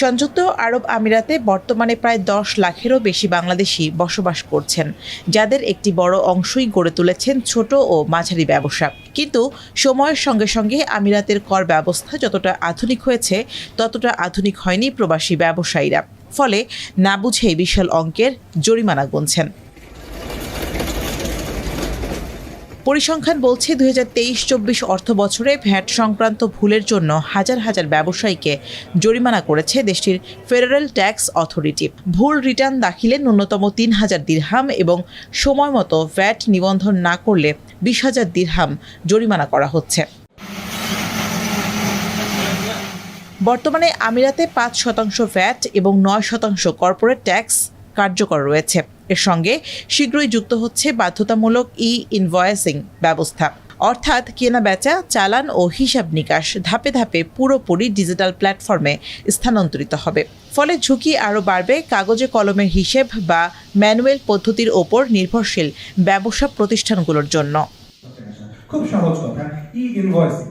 সংযুক্ত আরব আমিরাতে বর্তমানে প্রায় 10 লাখেরও বেশি বাংলাদেশি বসবাস করছেন, যাদের একটি বড় অংশই গড়ে তুলেছেন ছোট ও মাঝারি ব্যবসা। কিন্তু সময়ের সঙ্গে সঙ্গে আমিরাতের কর ব্যবস্থা যতটা আধুনিক হয়েছে, ততটা আধুনিক হয়নি প্রবাসী ব্যবসায়ীরা। ফলে না বুঝেই বিশাল অঙ্কের জরিমানা গুনছেন। পরিসংখ্যান বলছে 2023-24 অর্থ বছরে ভ্যাট সংক্রান্ত ভুলের জন্য হাজার হাজার ব্যবসায়ীকে জরিমানা করেছে দেশটির ফেডারেল ট্যাক্স অথরিটি। ভুল রিটার্ন দাখিলে ন্যূনতম 3,000 দিরহাম এবং সময়মতো ভ্যাট নিবন্ধন না করলে 20,000 দিরহাম জরিমানা করা হচ্ছে। বর্তমানে আমিরাতে 5% ভ্যাট এবং 9% কর্পোরেট ট্যাক্স কার্যকর রয়েছে। এর সঙ্গে শীঘ্রই যুক্ত হচ্ছে বাধ্যতামূলক ইনভয়েসিং ব্যবস্থা, অর্থাৎ কেনা বেচা, চালান ও হিসাব নিকাশ ধাপে ধাপে পুরোপুরি ডিজিটাল প্ল্যাটফর্মে স্থানান্তরিত হবে। ফলে ঝুঁকি আরও বাড়বে কাগজে কলমের হিসেব বা ম্যানুয়াল পদ্ধতির ওপর নির্ভরশীল ব্যবসা প্রতিষ্ঠানগুলোর জন্য। খুব সহজ কথা, ইনভয়েসিং।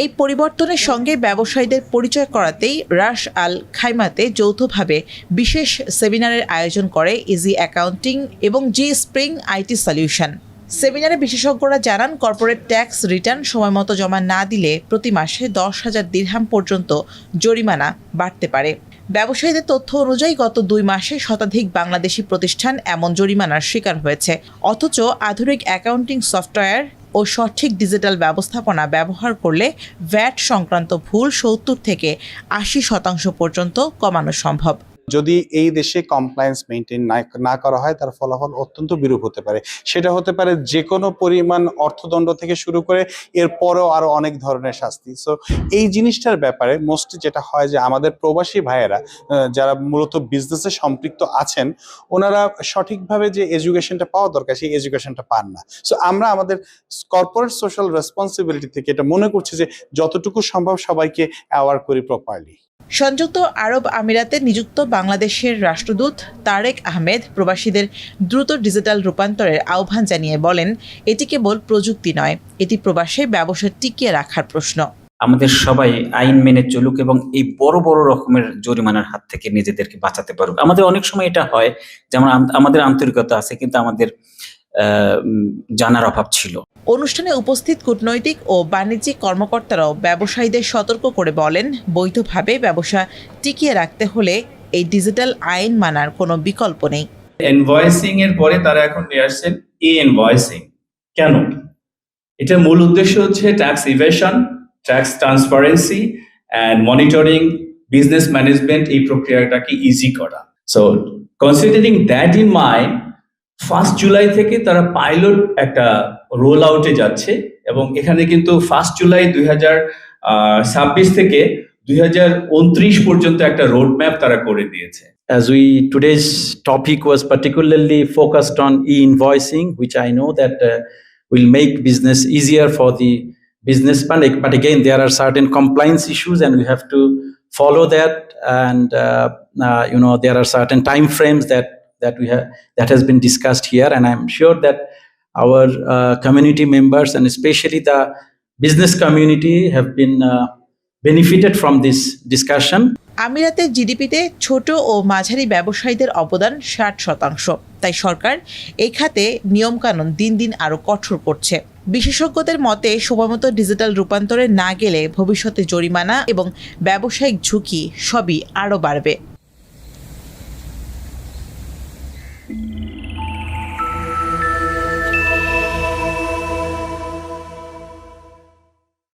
এই পরিবর্তনের সঙ্গে ব্যবসায়ীদের পরিচয় করাতেই রাস আল খাইমাতে যৌথভাবে বিশেষ সেমিনারের আয়োজন করে ইজি অ্যাকাউন্টিং এবং জি স্প্রিং আইটি সলিউশন। সেমিনারে বিশেষজ্ঞরা জানান, কর্পোরেট ট্যাক্স রিটার্ন সময়মতো জমা না দিলে প্রতি মাসে 10,000 দিরহাম পর্যন্ত জরিমানা বাড়তে পারে। ব্যবসায়ীদের তথ্য অনুযায়ী গত 2 মাসে শতাধিক বাংলাদেশি প্রতিষ্ঠান এমন জরিমানার শিকার হয়েছে। অথচ আধুনিক অ্যাকাউন্টিং সফটওয়্যার ও সঠিক ডিজিটাল ব্যবস্থাপনা ব্যবহার করলে ভ্যাট সংক্রান্ত ভুল 70 থেকে 80% পর্যন্ত কমানো সম্ভব। যদি এই দেশে কমপ্লায়েন্স মেনটেন না করা হয়, তার ফলাফল অত্যন্ত বিরূপ হতে পারে। সেটা হতে পারে যে কোনো পরিমাণ অর্থদণ্ড থেকে শুরু করে এরপরও আরো অনেক ধরনের শাস্তি। সো এই জিনিসটার ব্যাপারে মোস্টলি যেটা হয় যে আমাদের প্রবাসী ভাইয়েরা যারা মূলত বিজনেসে সম্পৃক্ত আছেন, ওনারা সঠিকভাবে যে এডুকেশনটা পাওয়া দরকার সেই এডুকেশনটা পান না। সো আমরা আমাদের কর্পোরেট সোশ্যাল রেসপন্সিবিলিটি থেকে এটা মনে করছি যে যতটুকু সম্ভব সবাইকে অ্যাওয়ার করি প্রপারলি। সংযুক্ত আরব আমিরাতে নিযুক্ত বাংলাদেশের রাষ্ট্রদূত তারেক আহমেদ প্রবাসীদের দ্রুত ডিজিটাল রূপান্তরের আহ্বান জানিয়ে বলেন, এটি কেবল প্রযুক্তি নয়, এটি প্রবাসে ব্যবসা টিকিয়ে রাখার প্রশ্ন। আমাদের সবাই আইন মেনে চলুক এবং এই বড় বড় রকমের জরিমানার হাত থেকে নিজেদেরকে বাঁচাতে পারুক। আমাদের অনেক সময় এটা হয়, যেমন আমাদের আন্তরিকতা আছে কিন্তু আমাদের জানার অভাব ছিল। অনুষ্ঠানে উপস্থিত কূটনৈতিক ও বাণিজ্যিক কর্মকর্তারাও ব্যবসায়ীদের সতর্ক করে বলেন, বৈধভাবে ব্যবসা টিকিয়ে রাখতে হলে এই ডিজিটাল আইন মানার কোনো বিকল্প নেই। ইনভয়েসিং এর পরে তারা এখন নিয়ে আসছেন ইনভয়েসিং। কেন? এটার মূল উদ্দেশ্য হচ্ছে tax evasion, tax transparency and monitoring, business management, এই প্রক্রিয়াটাকে ইজি করা। So considering that in mind, 1 July থেকে তারা পাইলট একটা রোল আউটে যাচ্ছে এবং এখানে কিন্তু 1 জুলাই 2026 থেকে 2029 পর্যন্ত একটা রোড ম্যাপ তারা করে দিয়েছে। As today's topic was particularly focused on e-invoicing, which I know that will make business easier for the businessman. But again, there are certain compliance issues, and we have to follow that. And there are certain time frames that has been discussed here. And I'm sure that our community members, and especially the business community, have been benefited from this discussion. আমিরাতের জিডিপিতে ছোট ও মাঝারি ব্যবসায়ীদের অবদান 60%। তাই সরকার এই খাতে নিয়মকানুন দিন দিন আরও কঠোর করছে। বিশেষজ্ঞদের মতে, সময়মতো ডিজিটাল রূপান্তরে না গেলে ভবিষ্যতে জরিমানা এবং ব্যবসায়িক ঝুঁকি সবই আরও বাড়বে।